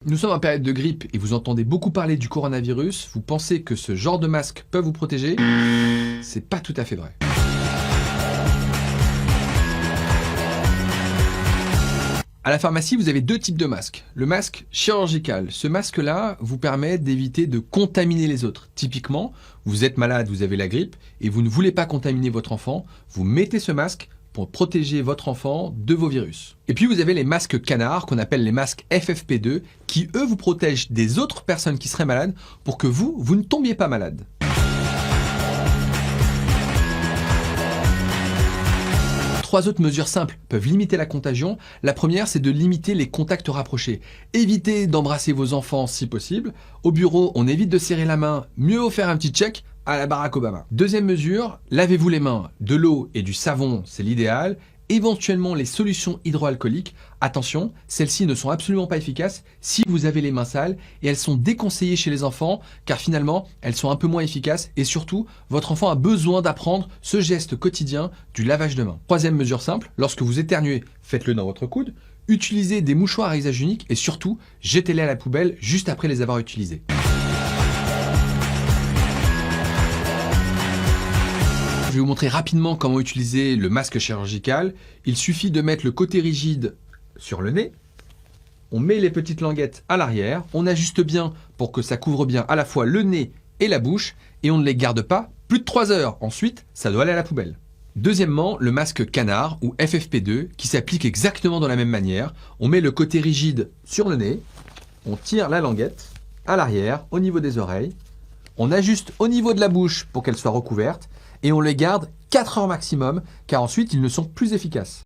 Nous sommes en période de grippe et vous entendez beaucoup parler du coronavirus. Vous pensez que ce genre de masque peut vous protéger? C'est pas tout à fait vrai. À la pharmacie, vous avez deux types de masques. Le masque chirurgical. Ce masque-là vous permet d'éviter de contaminer les autres. Typiquement, vous êtes malade, vous avez la grippe et vous ne voulez pas contaminer votre enfant. Vous mettez ce masque pour protéger votre enfant de vos virus. Et puis vous avez les masques canards, qu'on appelle les masques FFP2, qui eux vous protègent des autres personnes qui seraient malades pour que vous ne tombiez pas malade. Trois autres mesures simples peuvent limiter la contagion. La première, c'est de limiter les contacts rapprochés. Évitez d'embrasser vos enfants si possible. Au bureau, on évite de serrer la main. Mieux vaut faire un petit check à la Barack Obama. Deuxième mesure, lavez-vous les mains. De l'eau et du savon, c'est l'idéal. Éventuellement, les solutions hydroalcooliques. Attention, celles-ci ne sont absolument pas efficaces si vous avez les mains sales et elles sont déconseillées chez les enfants car finalement, elles sont un peu moins efficaces et surtout, votre enfant a besoin d'apprendre ce geste quotidien du lavage de mains. Troisième mesure simple, lorsque vous éternuez, faites-le dans votre coude. Utilisez des mouchoirs à usage unique et surtout, jetez-les à la poubelle juste après les avoir utilisés. Je vais vous montrer rapidement comment utiliser le masque chirurgical. Il suffit de mettre le côté rigide sur le nez. On met les petites languettes à l'arrière. On ajuste bien pour que ça couvre bien à la fois le nez et la bouche. Et on ne les garde pas plus de 3 heures. Ensuite, ça doit aller à la poubelle. Deuxièmement, le masque canard ou FFP2 qui s'applique exactement de la même manière. On met le côté rigide sur le nez. On tire la languette à l'arrière au niveau des oreilles. On ajuste au niveau de la bouche pour qu'elle soit recouverte. Et on les garde 4 heures maximum, car ensuite ils ne sont plus efficaces.